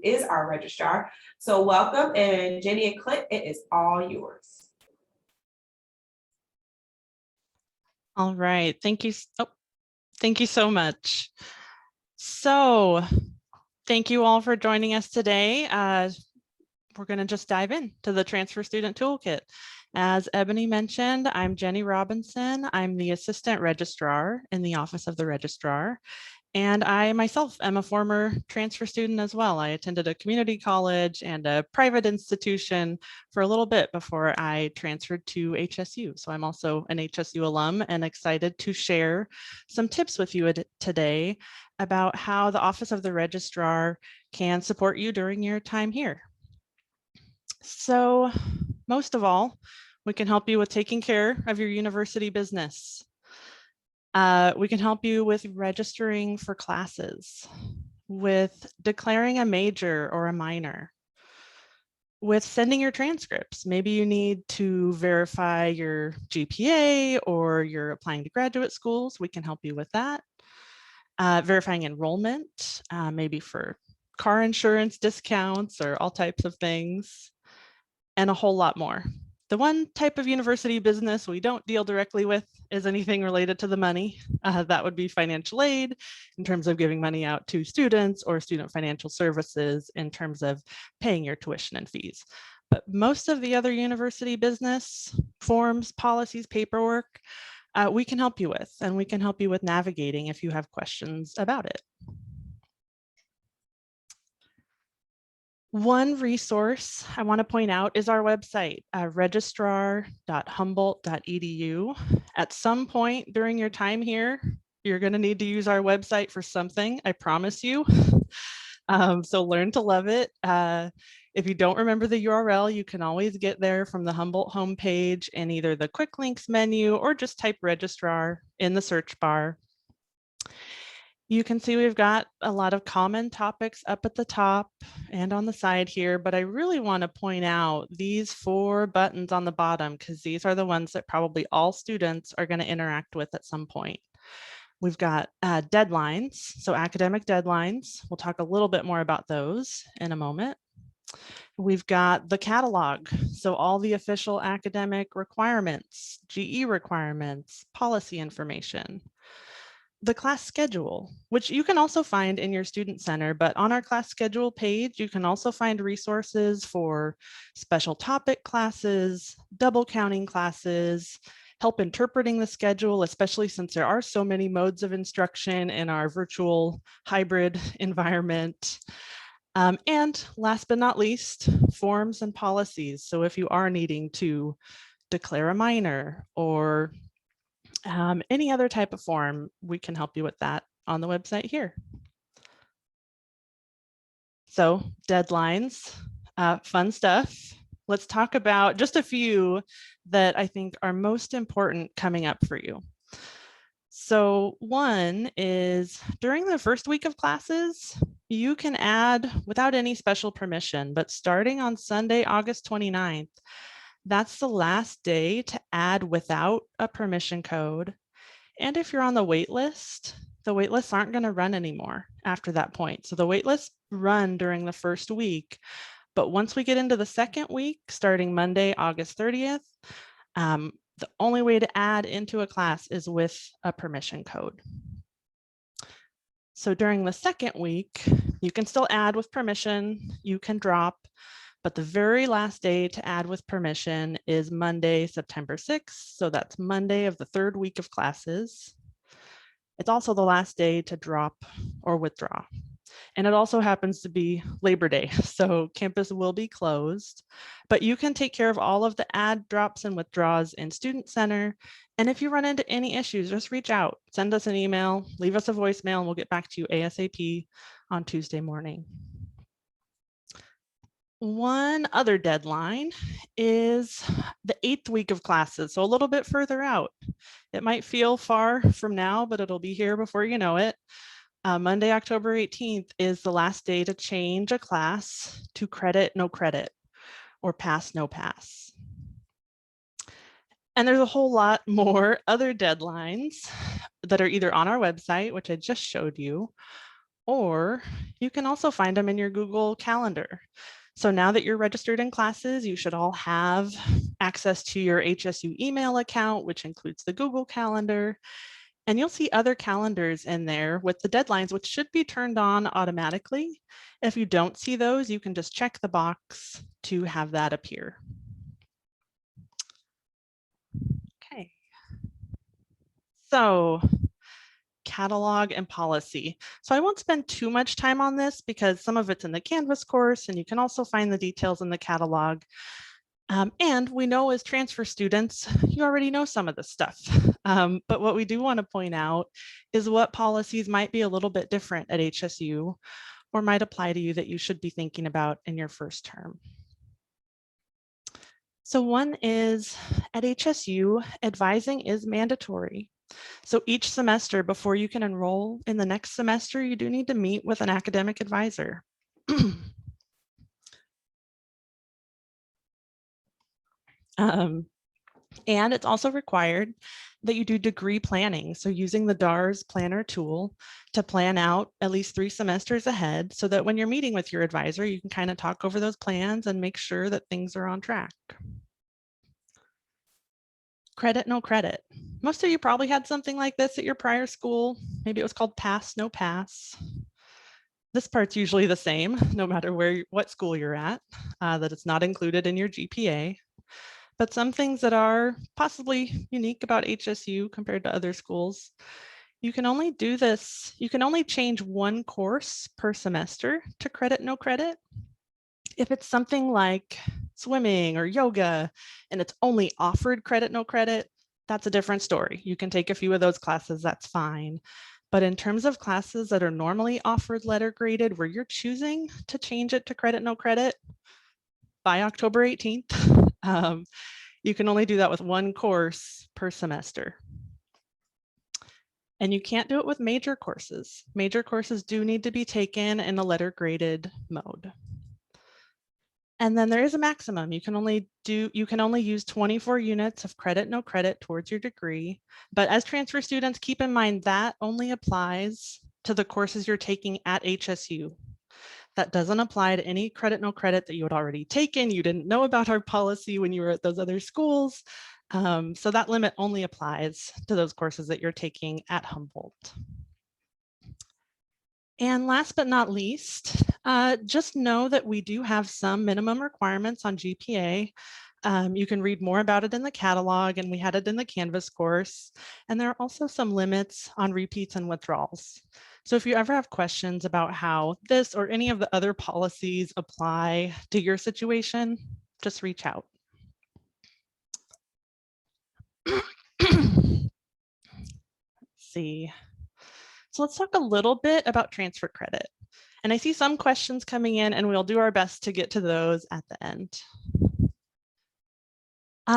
is our registrar. So welcome, and Jenny and Clint, it is all yours. All right, thank you. Thank you so much. So thank you all for joining us today. We're going to just dive into the Transfer Student Toolkit. As Ebony mentioned, I'm Jenny Robinson. I'm the Assistant Registrar in the Office of the Registrar. And I myself am a former transfer student as well. I attended a community college and a private institution for a little bit before I transferred to HSU. So I'm also an HSU alum and excited to share some tips with you today about how the Office of the Registrar can support you during your time here. So most of all, we can help you with taking care of your university business. We can help you with registering for classes, with declaring a major or a minor, with sending your transcripts. Maybe you need to verify your GPA or you're applying to graduate schools. We can help you with that. Verifying enrollment, maybe for car insurance discounts or all types of things, and a whole lot more. The one type of university business we don't deal directly with is anything related to the money. That would be financial aid in terms of giving money out to students, or student financial services in terms of paying your tuition and fees. But most of the other university business, forms, policies, paperwork, we can help you with, and we can help you with navigating if you have questions about it. One resource I want to point out is our website, registrar.humboldt.edu. At some point during your time here, you're going to need to use our website for something, I promise you. So learn to love it. If you don't remember the URL, you can always get there from the Humboldt homepage in either the quick links menu or just type registrar in the search bar. You can see we've got a lot of common topics up at the top and on the side here, but I really want to point out these 4 buttons on the bottom because these are the ones that probably all students are going to interact with at some point. We've got deadlines, so academic deadlines. We'll talk a little bit more about those in a moment. We've got the catalog, so all the official academic requirements, GE requirements, policy information. The class schedule, which you can also find in your student center, but on our class schedule page, you can also find resources for special topic classes, double counting classes, help interpreting the schedule, especially since there are so many modes of instruction in our virtual hybrid environment. And last but not least, forms and policies. So if you are needing to declare a minor or any other type of form, we can help you with that on the website here. So deadlines, fun stuff. Let's talk about just a few that I think are most important coming up for you. So one is during the first week of classes, you can add without any special permission, but starting on Sunday, August 29th, that's the last day to add without a permission code. And if you're on the wait list, the wait lists aren't going to run anymore after that point. So the wait lists run during the first week. But once we get into the second week, starting Monday, August 30th, the only way to add into a class is with a permission code. So during the second week, you can still add with permission, you can drop, but the very last day to add with permission is Monday, September 6th. So that's Monday of the third week of classes. It's also the last day to drop or withdraw. And it also happens to be Labor Day, so campus will be closed, but you can take care of all of the add, drops, and withdraws in Student Center. And if you run into any issues, just reach out, send us an email, leave us a voicemail, and we'll get back to you ASAP on Tuesday morning. One other deadline is the 8th week of classes, so a little bit further out. It might feel far from now, but it'll be here before you know it. Monday, October 18th is the last day to change a class to credit, no credit, or pass, no pass. And there's a whole lot more other deadlines that are either on our website, which I just showed you, or you can also find them in your Google Calendar. So now that you're registered in classes, you should all have access to your HSU email account, which includes the Google Calendar. And you'll see other calendars in there with the deadlines, which should be turned on automatically. If you don't see those, you can just check the box to have that appear. Okay. So catalog and policy. So I won't spend too much time on this because some of it's in the Canvas course, and you can also find the details in the catalog. And we know as transfer students, you already know some of this stuff. But what we do want to point out is what policies might be a little bit different at HSU or might apply to you that you should be thinking about in your first term. So one is at HSU, advising is mandatory. So each semester before you can enroll in the next semester, you do need to meet with an academic advisor. And it's also required that you do degree planning. So using the DARS planner tool to plan out at least 3 semesters ahead so that when you're meeting with your advisor, you can kind of talk over those plans and make sure that things are on track. Credit, no credit. Most of you probably had something like this at your prior school. Maybe it was called pass, no pass. This part's usually the same, no matter what school you're at, that it's not included in your GPA. But some things that are possibly unique about HSU compared to other schools, you can only do this, you can only change one course per semester to credit, no credit. If it's something like swimming or yoga, and it's only offered credit, no credit, that's a different story. You can take a few of those classes, that's fine. But in terms of classes that are normally offered letter graded, where you're choosing to change it to credit, no credit by October 18th, you can only do that with one course per semester. And you can't do it with major courses. Major courses do need to be taken in a letter graded mode. And then there is a maximum. You can only use 24 units of credit, no credit towards your degree. But as transfer students, keep in mind that only applies to the courses you're taking at HSU. That doesn't apply to any credit, no credit that you had already taken. You didn't know about our policy when you were at those other schools. So that limit only applies to those courses that you're taking at Humboldt. And last but not least, just know that we do have some minimum requirements on GPA. You can read more about it in the catalog, and we had it in the Canvas course. And there are also some limits on repeats and withdrawals. So if you ever have questions about how this or any of the other policies apply to your situation, just reach out. Let's see. So let's talk a little bit about transfer credit. And I see some questions coming in, and we'll do our best to get to those at the end.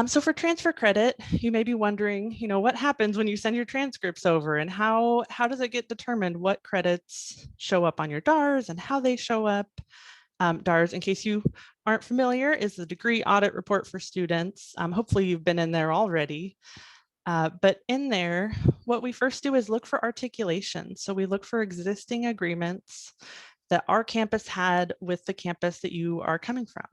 So for transfer credit, you may be wondering, what happens when you send your transcripts over, and how does it get determined what credits show up on your DARS and how they show up? DARS, in case you aren't familiar, is the degree audit report for students. Hopefully you've been in there already. But in there, what we first do is look for articulation. So we look for existing agreements that our campus had with the campus that you are coming from.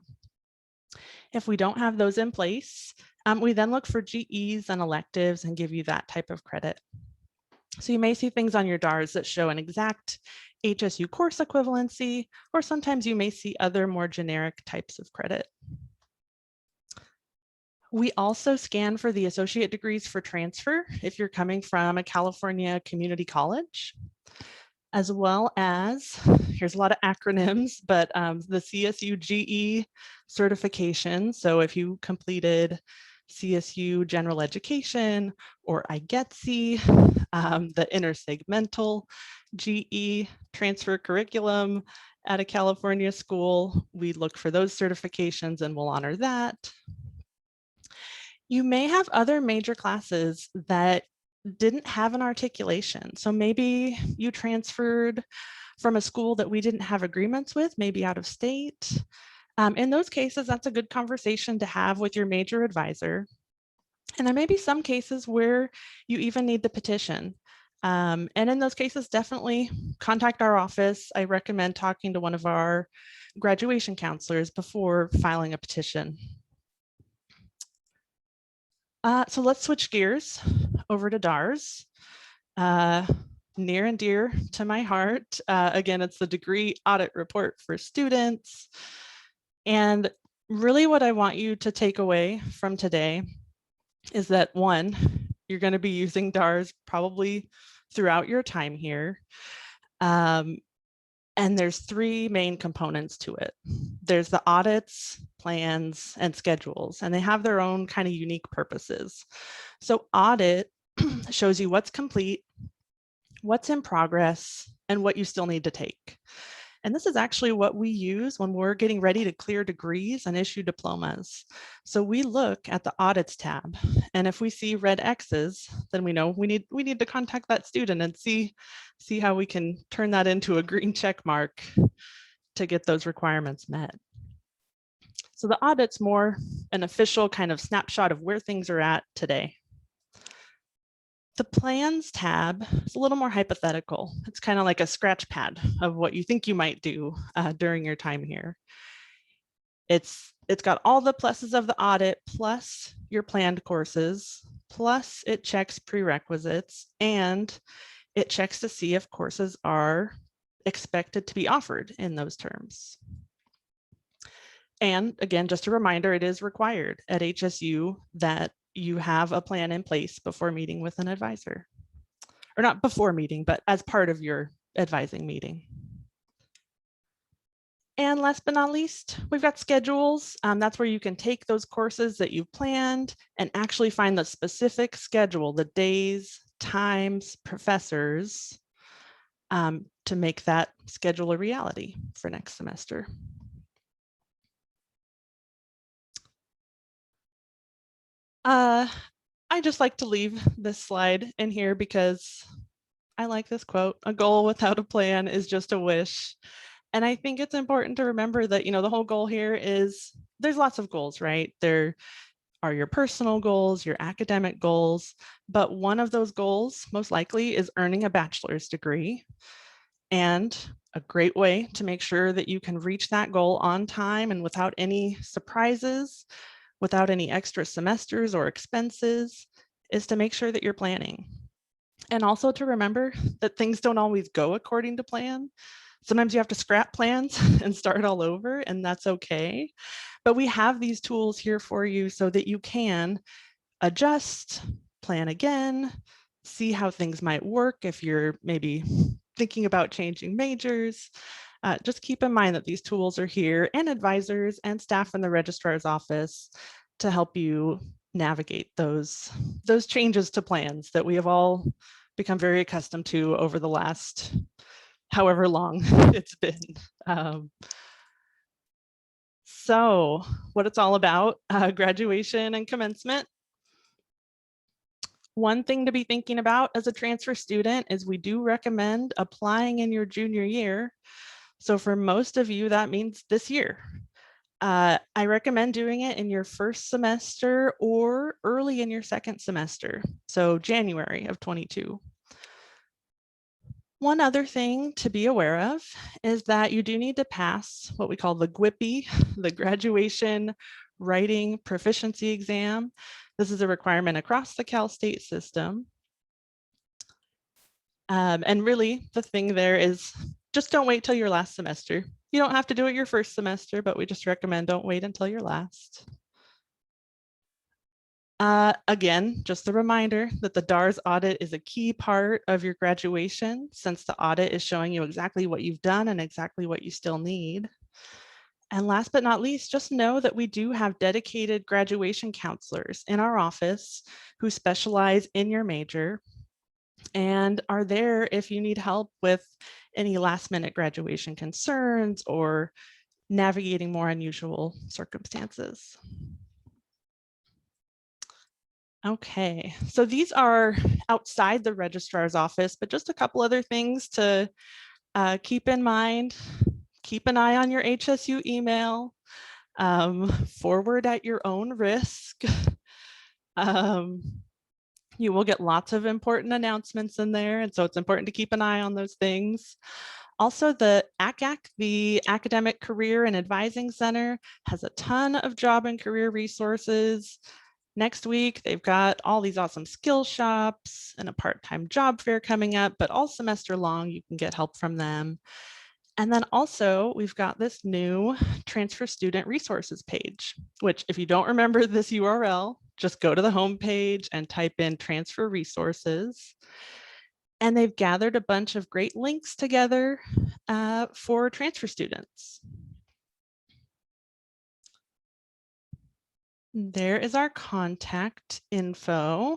If we don't have those in place, we then look for GEs and electives and give you that type of credit. So you may see things on your DARS that show an exact HSU course equivalency, or sometimes you may see other more generic types of credit. We also scan for the associate degrees for transfer if you're coming from a California community college, as well as, here's a lot of acronyms, but the CSU GE certification. So if you completed CSU General Education or IGETC, the intersegmental GE transfer curriculum at a California school, we look for those certifications and we'll honor that. You may have other major classes that didn't have an articulation. So maybe you transferred from a school that we didn't have agreements with, maybe out of state. In those cases, that's a good conversation to have with your major advisor. And there may be some cases where you even need the petition. And in those cases, definitely contact our office. I recommend talking to one of our graduation counselors before filing a petition. So let's switch gears over to DARS. Near and dear to my heart. Again, it's the degree audit report for students. And really what I want you to take away from today is that one, you're going to be using DARS probably throughout your time here. And there's three main components to it. There's the audits, plans, and schedules, and they have their own kind of unique purposes. So audit shows you what's complete, what's in progress, and what you still need to take. And this is actually what we use when we're getting ready to clear degrees and issue diplomas. So we look at the audits tab, and if we see red X's, then we know we need to contact that student and see how we can turn that into a green check mark to get those requirements met. So the audit's more an official kind of snapshot of where things are at today. The plans tab is a little more hypothetical. It's kind of like a scratch pad of what you think you might do during your time here. It's got all the pluses of the audit plus your planned courses, plus it checks prerequisites, and it checks to see if courses are expected to be offered in those terms. And again, just a reminder, it is required at HSU that you have a plan in place before meeting with an advisor, or not before meeting, but as part of your advising meeting. And last but not least, we've got schedules. That's where you can take those courses that you've planned and actually find the specific schedule, the days, times, professors, to make that schedule a reality for next semester. I just like to leave this slide in here because I like this quote, "A goal without a plan is just a wish." And I think it's important to remember that, the whole goal here is there's lots of goals, right? There are your personal goals, your academic goals, but one of those goals most likely is earning a bachelor's degree. And a great way to make sure that you can reach that goal on time and without any surprises, without any extra semesters or expenses, is to make sure that you're planning. And also to remember that things don't always go according to plan. Sometimes you have to scrap plans and start all over, and that's okay. But we have these tools here for you so that you can adjust, plan again, see how things might work if you're maybe thinking about changing majors. Just keep in mind that these tools are here, and advisors and staff in the registrar's office to help you navigate those changes to plans that we have all become very accustomed to over the last however long it's been. So what it's all about, graduation and commencement. One thing to be thinking about as a transfer student is we do recommend applying in your junior year. So for most of you, that means this year. I recommend doing it in your first semester or early in your second semester, so January of 22. One other thing to be aware of is that you do need to pass what we call the GWIPE, the Graduation Writing Proficiency Exam. This is a requirement across the Cal State system. And really, the thing there is just don't wait till your last semester. You don't have to do it your first semester, but we just recommend don't wait until your last. Again, just a reminder that the DARS audit is a key part of your graduation, since the audit is showing you exactly what you've done and exactly what you still need. And last but not least, just know that we do have dedicated graduation counselors in our office who specialize in your major and are there if you need help with any last minute graduation concerns or navigating more unusual circumstances. Okay, so these are outside the registrar's office, but just a couple other things to keep in mind. Keep an eye on your HSU email, forward at your own risk. You will get lots of important announcements in there, and so it's important to keep an eye on those things. Also, the ACAC, the Academic Career and Advising Center, has a ton of job and career resources. Next week, they've got all these awesome skill shops and a part-time job fair coming up, but all semester long, you can get help from them. And then also, we've got this new Transfer Student Resources page, which if you don't remember this URL, just go to the home page and type in Transfer Resources. And they've gathered a bunch of great links together for transfer students. There is our contact info.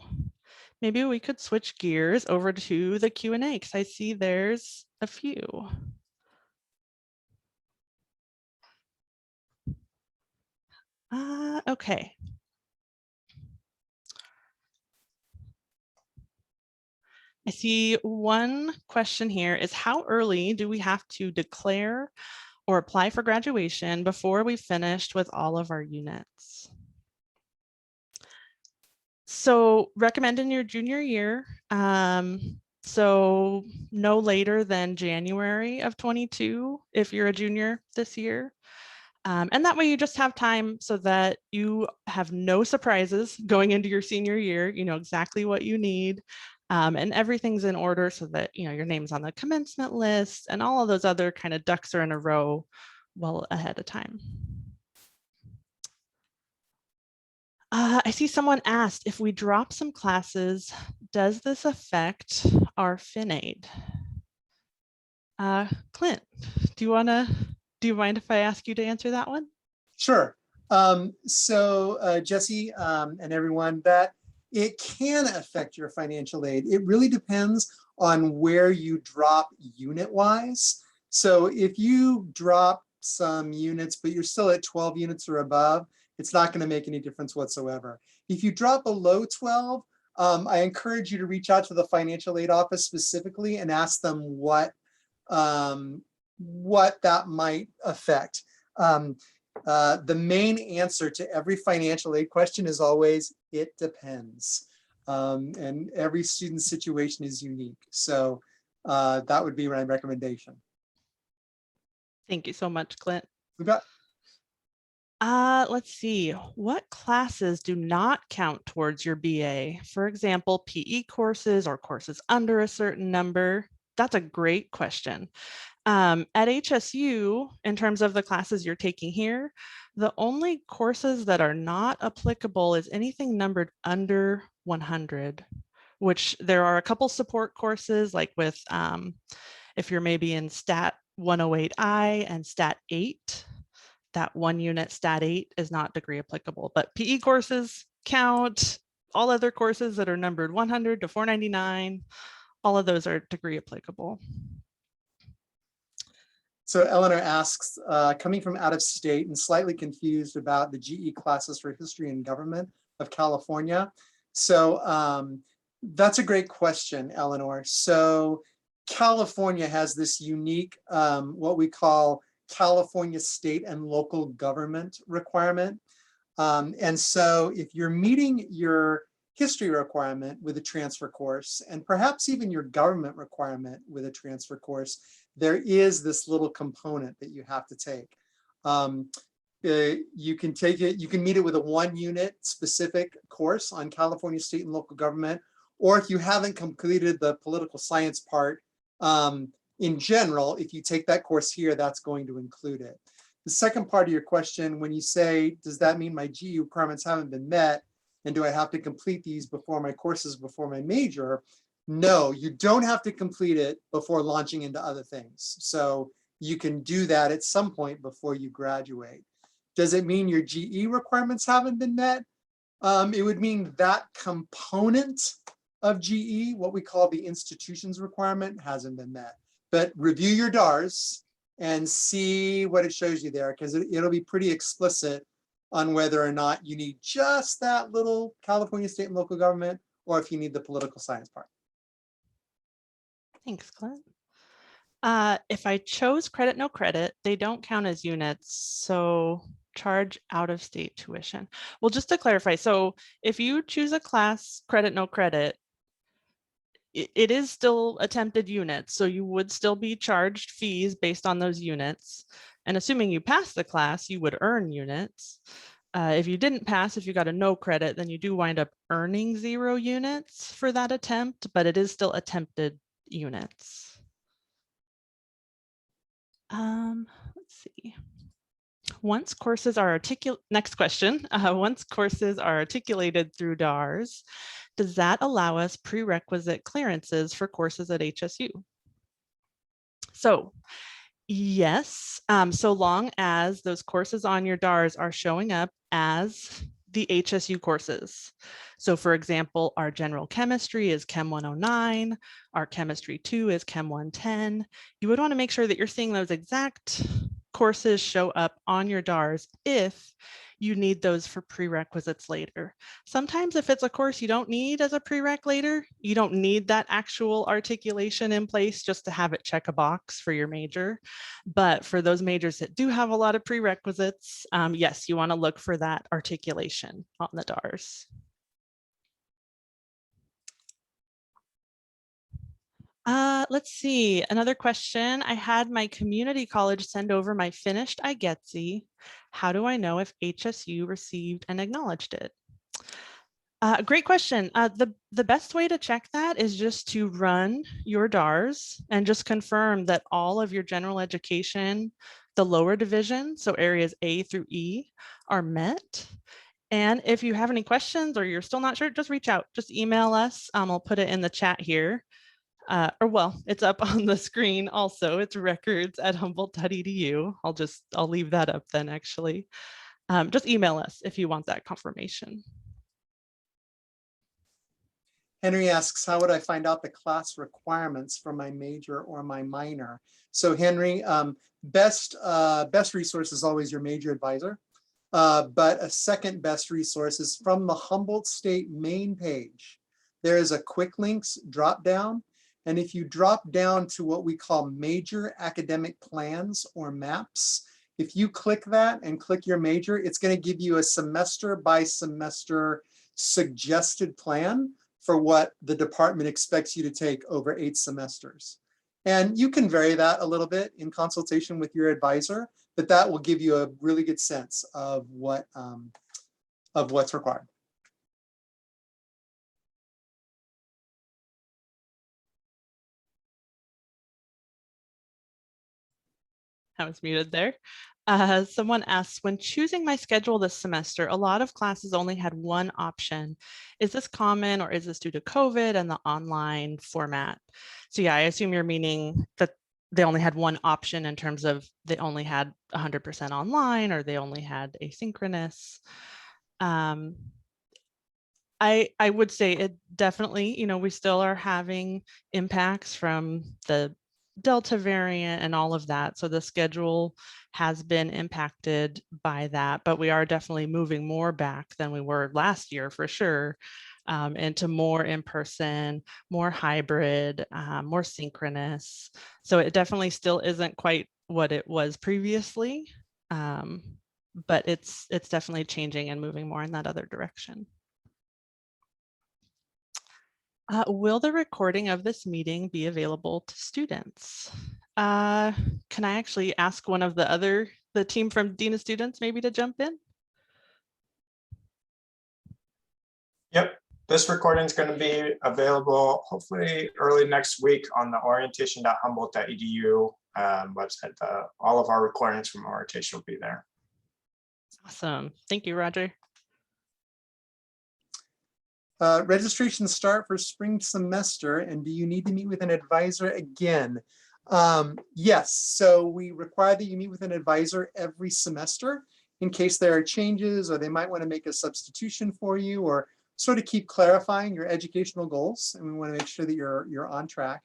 Maybe we could switch gears over to the Q&A because I see there's a few. Okay. I see one question here is how early do we have to declare or apply for graduation before we've finished with all of our units? So recommend in your junior year. So no later than January of 22 if you're a junior this year. And that way you just have time so that you have no surprises going into your senior year. You know exactly what you need. And everything's in order so that your name's on the commencement list and all of those other kind of ducks are in a row well ahead of time. I see someone asked if we drop some classes, does this affect our FinAid? Clint, do you mind if I ask you to answer that one? Sure. Jesse and everyone, that it can affect your financial aid. It really depends on where you drop unit wise. So if you drop some units, but you're still at 12 units or above, it's not going to make any difference whatsoever. If you drop below 12, I encourage you to reach out to the financial aid office specifically and ask them what that might affect. The main answer to every financial aid question is always, it depends. And every student's situation is unique. So that would be my recommendation. Thank you so much, Clint. We got. Let's see, what classes do not count towards your BA? For example, PE courses or courses under a certain number. That's a great question. At HSU, in terms of the classes you're taking here, the only courses that are not applicable is anything numbered under 100, which there are a couple support courses like with, if you're maybe in Stat 108I and Stat 8, that one unit Stat 8 is not degree applicable, but PE courses count. All other courses that are numbered 100 to 499, all of those are degree applicable. So Eleanor asks, coming from out of state and slightly confused about the GE classes for history and government of California. So that's a great question, Eleanor. So California has this unique, what we call California state and local government requirement. And so if you're meeting your history requirement with a transfer course, and perhaps even your government requirement with a transfer course, there is this little component that you have to take. You can take it, you can meet it with a 1 unit specific course on California state and local government, or if you haven't completed the political science part, in general, if you take that course here, that's going to include it. The second part of your question, when you say, does that mean my GE requirements haven't been met? And do I have to complete these before my courses, before my major? No, you don't have to complete it before launching into other things. So you can do that at some point before you graduate. Does it mean your GE requirements haven't been met? It would mean that component of GE, what we call the institution's requirement, hasn't been met. But review your DARS and see what it shows you there, because it'll be pretty explicit on whether or not you need just that little California state and local government, or if you need the political science part. Thanks, Clint. If I chose credit, no credit, they don't count as units. So charge out-of-state tuition. Well, just to clarify, so if you choose a class, credit, no credit, it is still attempted units. So you would still be charged fees based on those units. And assuming you pass the class, you would earn units. If you didn't pass, if you got a no credit, then you do wind up earning 0 units for that attempt, but it is still attempted units. Let's see. Once courses are next question. Once courses are articulated through DARS, does that allow us prerequisite clearances for courses at HSU? So yes, so long as those courses on your DARS are showing up as the HSU courses. So for example, our general chemistry is Chem 109, our chemistry 2 is Chem 110. You would want to make sure that you're seeing those exact courses show up on your DARS if you need those for prerequisites later. Sometimes if it's a course you don't need as a prereq later, you don't need that actual articulation in place just to have it check a box for your major. But for those majors that do have a lot of prerequisites, yes, you want to look for that articulation on the DARS. Let's see, another question. I had my community college send over my finished IGETC. How do I know if HSU received and acknowledged it? Great question. The best way to check that is just to run your DARS and just confirm that all of your general education, the lower division, so areas A through E, are met. And if you have any questions or you're still not sure, just reach out, just email us. I'll put it in the chat here. Or well, it's up on the screen also. It's records@humboldt.edu. I'll leave that up then actually. Just email us if you want that confirmation. Henry asks, how would I find out the class requirements for my major or my minor? So Henry, best resource is always your major advisor. But a second best resource is from the Humboldt State main page. There is a quick links drop down. And if you drop down to what we call major academic plans or maps, if you click that and click your major, it's going to give you a semester by semester suggested plan for what the department expects you to take over 8 semesters. And you can vary that a little bit in consultation with your advisor, but that will give you a really good sense of what's required. I was muted there. Someone asks, when choosing my schedule this semester, a lot of classes only had one option. Is this common or is this due to COVID and the online format? So yeah, I assume you're meaning that they only had one option in terms of they only had 100% online or they only had asynchronous. I would say it definitely, we still are having impacts from the Delta variant and all of that. So the schedule has been impacted by that, but we are definitely moving more back than we were last year for sure, into more in-person, more hybrid, more synchronous. So it definitely still isn't quite what it was previously, but it's definitely changing and moving more in that other direction. Will the recording of this meeting be available to students? Can I actually ask one of the team from Dean of Students maybe to jump in? Yep, this recording is going to be available hopefully early next week on the orientation.humboldt.edu website. All of our recordings from orientation will be there. Awesome. Thank you, Roger. Registration start for spring semester, and do you need to meet with an advisor again? Yes, so we require that you meet with an advisor every semester in case there are changes or they might want to make a substitution for you or sort of keep clarifying your educational goals, and we want to make sure that you're on track.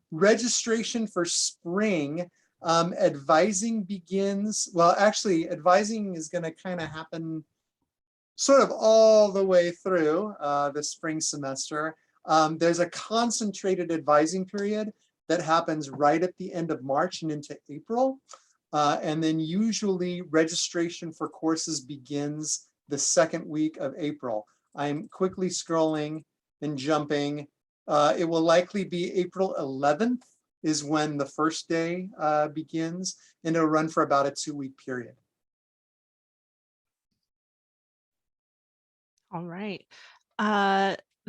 Registration for spring, advising begins, well, actually advising is going to kind of happen sort of all the way through the spring semester. There's a concentrated advising period that happens right at the end of March and into April. And then usually registration for courses begins the second week of April. I'm quickly scrolling and jumping. It will likely be April 11th is when the first day begins, and it'll run for about a 2-week period. All right.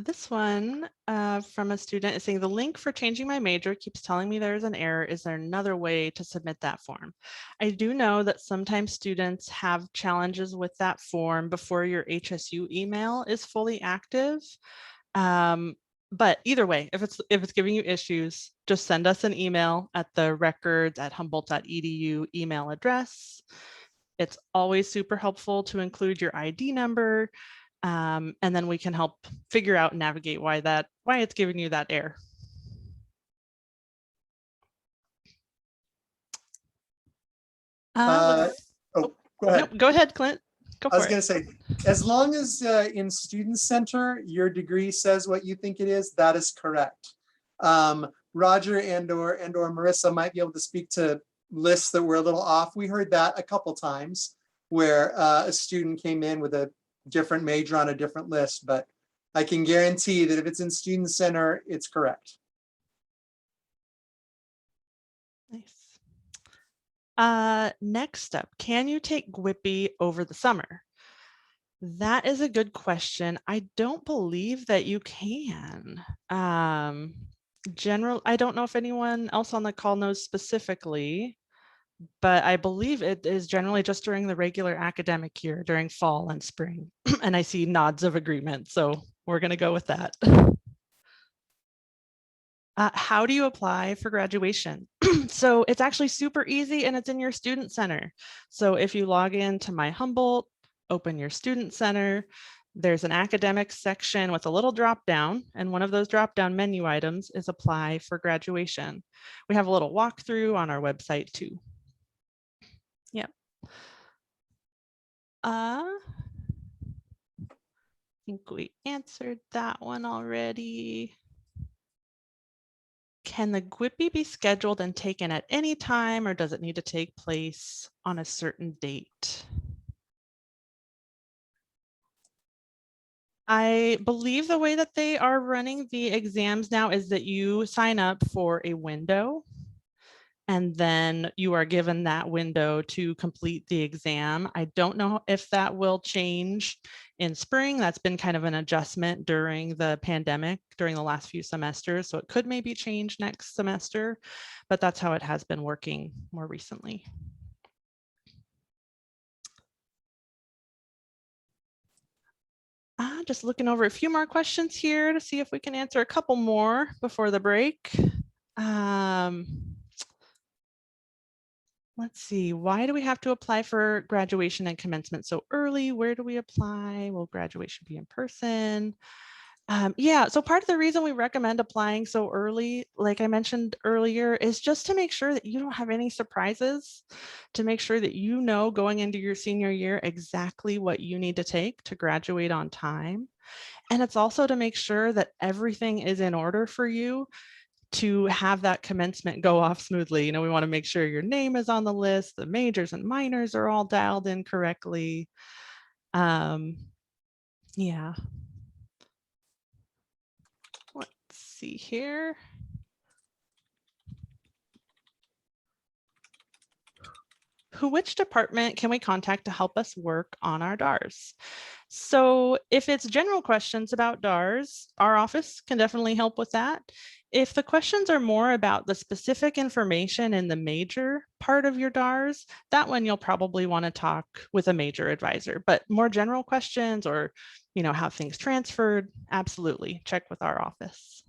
This one from a student is saying the link for changing my major keeps telling me there's an error. Is there another way to submit that form? I do know that sometimes students have challenges with that form before your HSU email is fully active. But either way, if it's giving you issues, just send us an email at the records@humboldt.edu email address. It's always super helpful to include your ID number. And then we can help figure out and navigate why it's giving you that error. Go ahead. Nope, go ahead, Clint. Go I was for going it. to say, as long as in Student Center, your degree says what you think it is, that is correct. Roger and/or Marissa might be able to speak to lists that were a little off. We heard that a couple times where a student came in with a different major on a different list, but I can guarantee that if it's in Student Center, it's correct. Nice. Next up, can you take GWIPY over the summer? That is a good question. I don't believe that you can. I don't know if anyone else on the call knows specifically, but I believe it is generally just during the regular academic year, during fall and spring. And I see nods of agreement, so we're going to go with that. How do you apply for graduation? So it's actually super easy and it's in your student center. So if you log into My Humboldt, open your student center, there's an academics section with a little drop down, and one of those drop down menu items is apply for graduation. We have a little walkthrough on our website too. Yep. I think we answered that one already. Can the GWIPY be scheduled and taken at any time, or does it need to take place on a certain date? I believe the way that they are running the exams now is that you sign up for a window, and then you are given that window to complete the exam. I don't know if that will change in spring. That's been kind of an adjustment during the pandemic, during the last few semesters. So it could maybe change next semester, but that's how it has been working more recently. Just looking over a few more questions here to see if we can answer a couple more before the break. Let's see, why do we have to apply for graduation and commencement so early? Where do we apply? Will graduation be in person? Yeah, so part of the reason we recommend applying so early, like I mentioned earlier, is just to make sure that you don't have any surprises, to make sure that you know going into your senior year exactly what you need to take to graduate on time. And it's also to make sure that everything is in order for you to have that commencement go off smoothly. You know, we want to make sure your name is on the list, the majors and minors are all dialed in correctly. Yeah. Let's see here. Which department can we contact to help us work on our DARs? So if it's general questions about DARs, our office can definitely help with that. If the questions are more about the specific information in the major part of your DARs, that one you'll probably want to talk with a major advisor. But more general questions, or how things transferred, absolutely check with our office.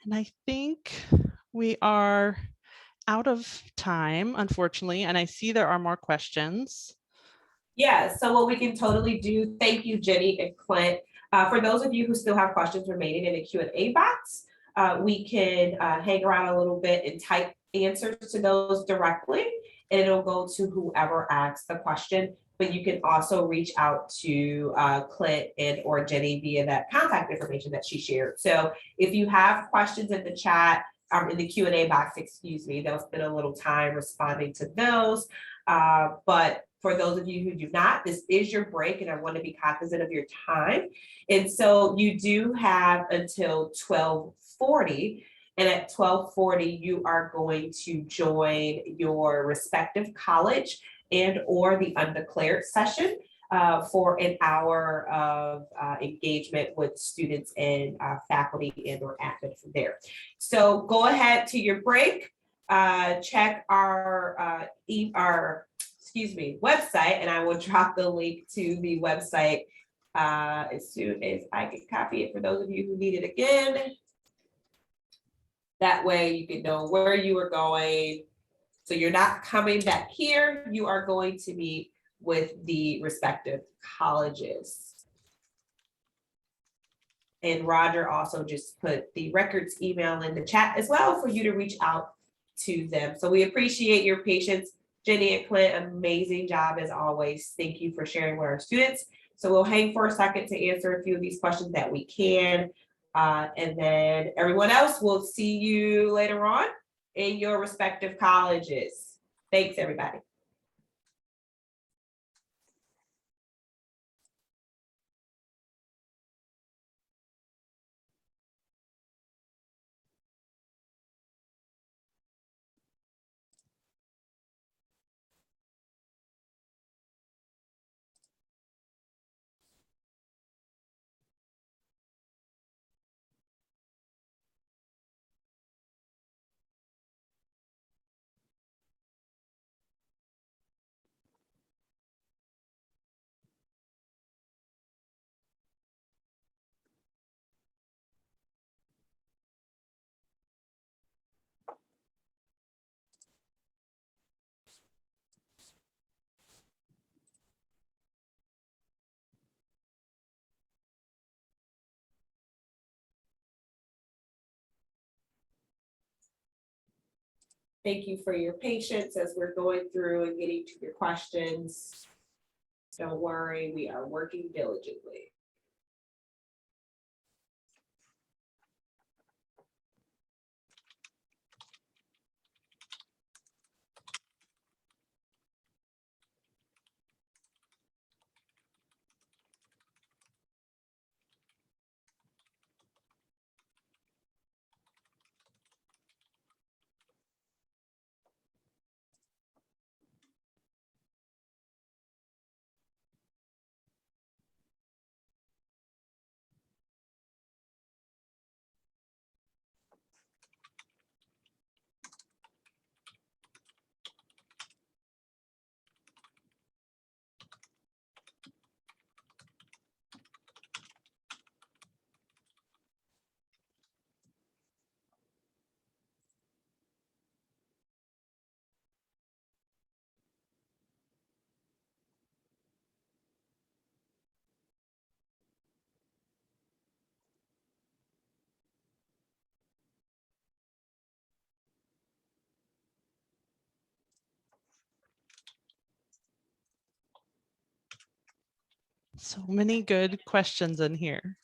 And I think we are out of time, unfortunately, and I see there are more questions. Yeah, so what we can totally do, thank you, Jenny and Clint. For those of you who still have questions remaining in the Q&A box, we can hang around a little bit and type answers to those directly, and it'll go to whoever asks the question. But you can also reach out to Clint or Jenny via that contact information that she shared. So if you have questions in the chat, in the Q&A box, excuse me. They'll spend a little time responding to those. But for those of you who do not, this is your break, and I want to be cognizant of your time. And so you do have until 12:40. And at 12:40, you are going to join your respective college and or the undeclared session for an hour of engagement with students and faculty and or admin from there. So go ahead to your break, check our website, and I will drop the link to the website as soon as I can copy it for those of you who need it again. That way you can know where you are going. So you're not coming back here, you are going to meet with the respective colleges. And Roger also just put the records email in the chat as well for you to reach out to them. So we appreciate your patience. Jenny and Clint, amazing job as always. Thank you for sharing with our students. So we'll hang for a second to answer a few of these questions that we can. And then everyone else, will see you later on in your respective colleges. Thanks, everybody. Thank you for your patience as we're going through and getting to your questions. Don't worry, we are working diligently. So many good questions in here.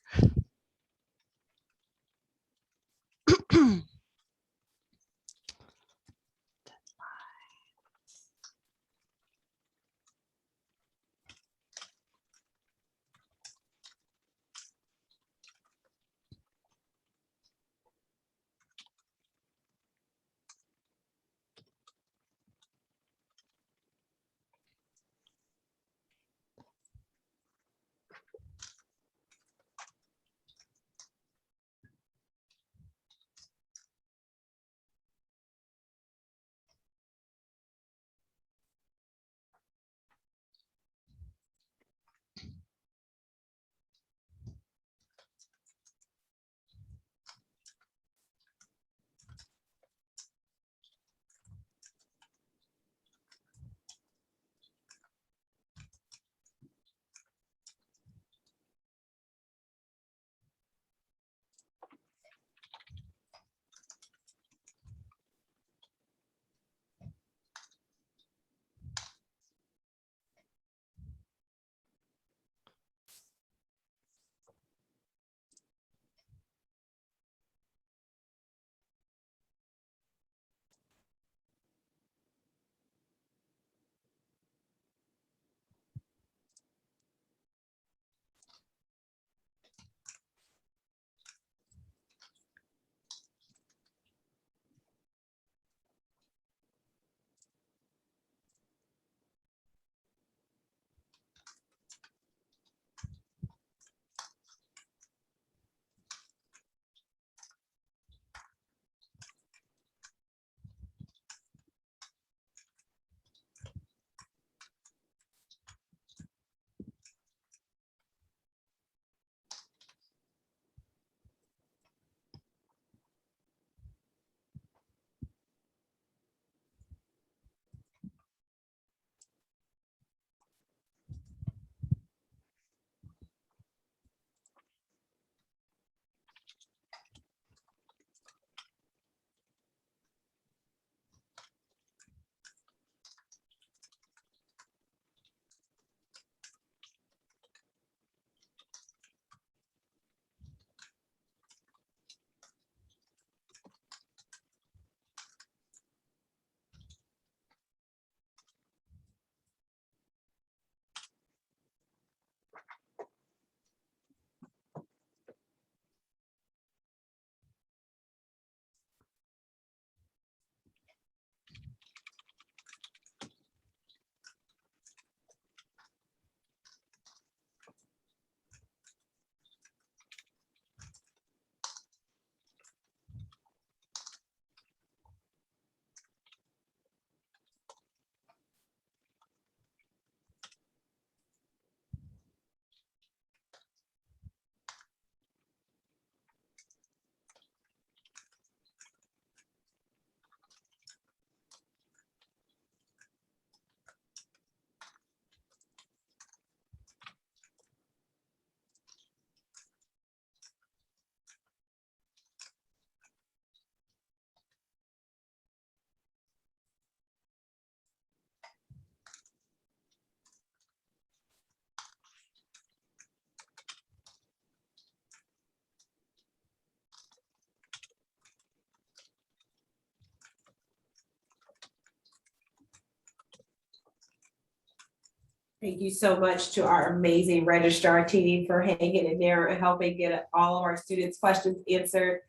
Thank you so much to our amazing registrar team for hanging in there and helping get all of our students' questions answered.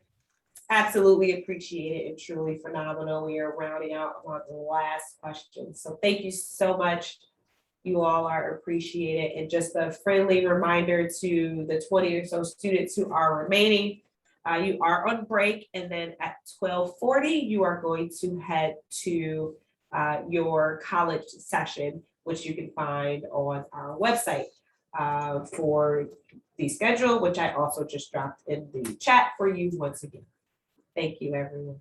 Absolutely appreciate it and truly phenomenal. We are rounding out on the last question. So thank you so much. You all are appreciated. And just a friendly reminder to the 20 or so students who are remaining, you are on break, and then at 12:40, you are going to head to your college session, which you can find on our website for the schedule, which I also just dropped in the chat for you once again. Thank you, everyone.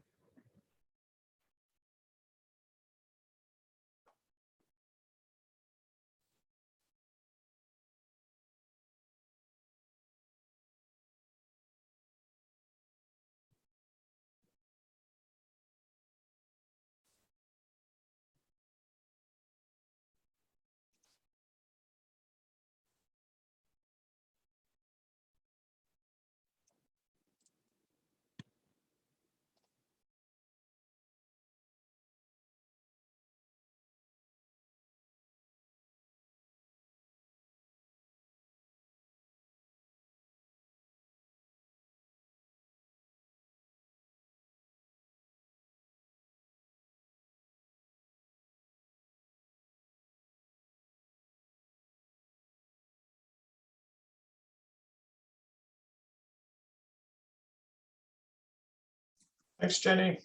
Thanks, Jenny.